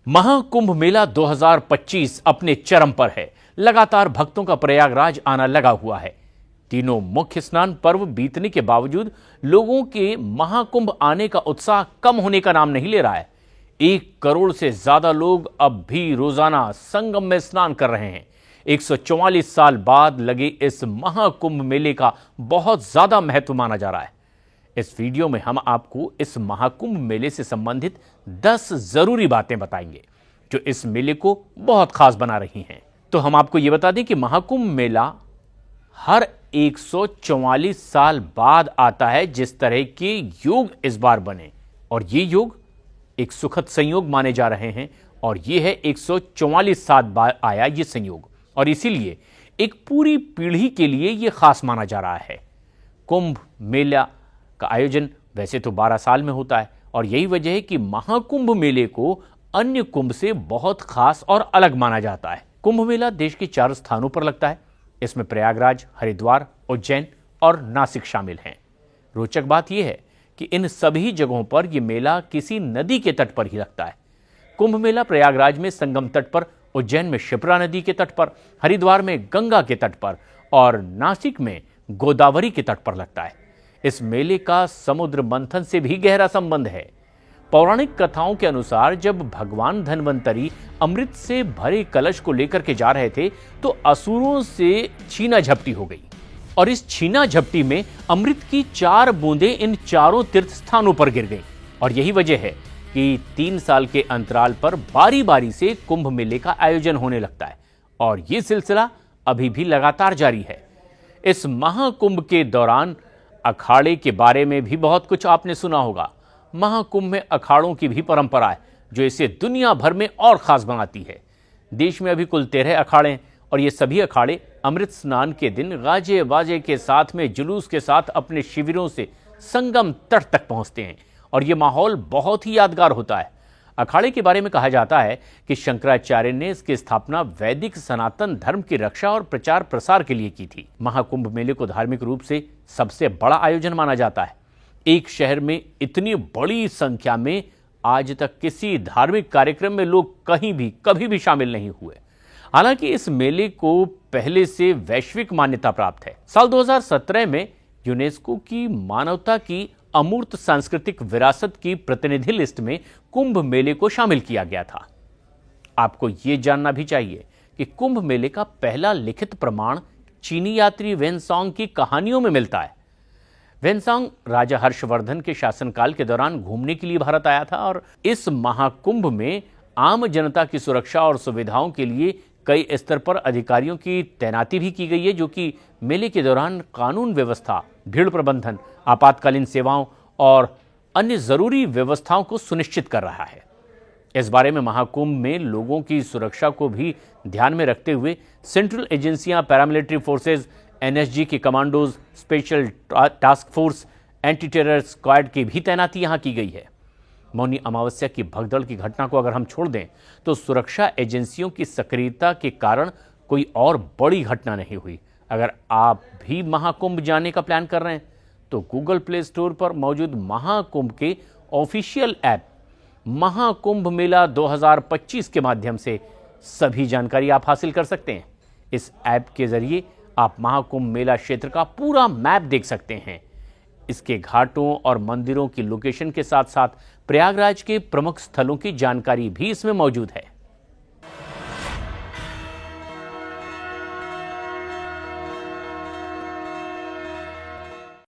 महाकुंभ मेला 2025 अपने चरम पर है। लगातार भक्तों का प्रयागराज आना लगा हुआ है। तीनों मुख्य स्नान पर्व बीतने के बावजूद लोगों के महाकुंभ आने का उत्साह कम होने का नाम नहीं ले रहा है। 1 करोड़ से ज्यादा लोग अब भी रोजाना संगम में स्नान कर रहे हैं। 144 साल बाद लगे इस महाकुंभ मेले का बहुत ज्यादा महत्व माना जा रहा है। इस वीडियो में हम आपको इस महाकुंभ मेले से संबंधित 10 जरूरी बातें बताएंगे जो इस मेले को बहुत खास बना रही हैं। तो हम आपको यह बता दें कि महाकुंभ मेला हर 144 साल बाद आता है। जिस तरह के योग इस बार बने और ये योग एक सुखद संयोग माने जा रहे हैं और ये है 144 साल बाद आया ये संयोग और इसीलिए एक पूरी पीढ़ी के लिए ये खास माना जा रहा है। कुंभ मेला का आयोजन वैसे तो 12 साल में होता है और यही वजह है कि महाकुंभ मेले को अन्य कुंभ से बहुत खास और अलग माना जाता है। कुंभ मेला देश के 4 स्थानों पर लगता है। इसमें प्रयागराज, हरिद्वार, उज्जैन और नासिक शामिल हैं। रोचक बात यह है कि इन सभी जगहों पर यह मेला किसी नदी के तट पर ही लगता है। कुंभ मेला प्रयागराज में संगम तट पर, उज्जैन में शिप्रा नदी के तट पर, हरिद्वार में गंगा के तट पर और नासिक में गोदावरी के तट पर लगता है। इस मेले का समुद्र मंथन से भी गहरा संबंध है। पौराणिक कथाओं के अनुसार जब भगवान धन्वंतरी अमृत से भरे कलश को लेकर के जा रहे थे तो असुरों से छीना झपटी हो गई और इस छीना झपटी में अमृत की 4 बूंदें इन चारों तीर्थ स्थानों पर गिर गईं और यही वजह है कि 3 साल के अंतराल पर बारी बारी से कुंभ मेले का आयोजन होने लगता है और ये सिलसिला अभी भी लगातार जारी है। इस महाकुंभ के दौरान अखाड़े के बारे में भी बहुत कुछ आपने सुना होगा। महाकुंभ में अखाड़ों की भी परंपरा है जो इसे दुनिया भर में और खास बनाती है। देश में अभी कुल 13 अखाड़े हैं और ये सभी अखाड़े अमृत स्नान के दिन गाजे बाजे के साथ में जुलूस के साथ अपने शिविरों से संगम तट तक पहुंचते हैं और ये माहौल बहुत ही यादगार होता है। अखाड़े के बारे में कहा जाता है कि शंकराचार्य ने इसकी स्थापना वैदिक सनातन धर्म की रक्षा और प्रचार प्रसार के लिए की थी। महाकुंभ मेले को धार्मिक रूप से सबसे बड़ा आयोजन माना जाता है। एक शहर में इतनी बड़ी संख्या में आज तक किसी धार्मिक कार्यक्रम में लोग कहीं भी कभी भी शामिल नहीं हुए। हालांकि इस मेले को पहले से वैश्विक मान्यता प्राप्त है। साल 2017 में यूनेस्को की मानवता की अमूर्त सांस्कृतिक विरासत की प्रतिनिधि लिस्ट में कुंभ मेले को शामिल किया गया था। आपको यह जानना भी चाहिए कि कुंभ मेले का पहला लिखित प्रमाण चीनी यात्री वेनसोंग की कहानियों में मिलता है। वेनसोंग राजा हर्षवर्धन के शासनकाल के दौरान घूमने के लिए भारत आया था और इस महाकुंभ में आम जनता की सुरक्षा और सुविधाओं के लिए कई स्तर पर अधिकारियों की तैनाती भी की गई है जो कि मेले के दौरान कानून व्यवस्था, भीड़ प्रबंधन, आपातकालीन सेवाओं और अन्य जरूरी व्यवस्थाओं को सुनिश्चित कर रहा है। इस बारे में महाकुंभ में लोगों की सुरक्षा को भी ध्यान में रखते हुए सेंट्रल एजेंसियां, पैरामिलिट्री फोर्सेज, एनएसजी के commandos, special task force, anti terror squad की भी तैनाती यहां की गई है। मौनी अमावस्या की भगदड़ की घटना को अगर हम छोड़ दें तो सुरक्षा एजेंसियों की सक्रियता के कारण कोई और बड़ी घटना नहीं हुई। अगर आप भी महाकुंभ जाने का प्लान कर रहे हैं तो गूगल प्ले स्टोर पर मौजूद महाकुंभ के ऑफिशियल ऐप महाकुंभ मेला 2025 के माध्यम से सभी जानकारी आप हासिल कर सकते हैं। इस ऐप के जरिए आप महाकुंभ मेला क्षेत्र का पूरा मैप देख सकते हैं। इसके घाटों और मंदिरों की लोकेशन के साथ साथ प्रयागराज के प्रमुख स्थलों की जानकारी भी इसमें मौजूद है।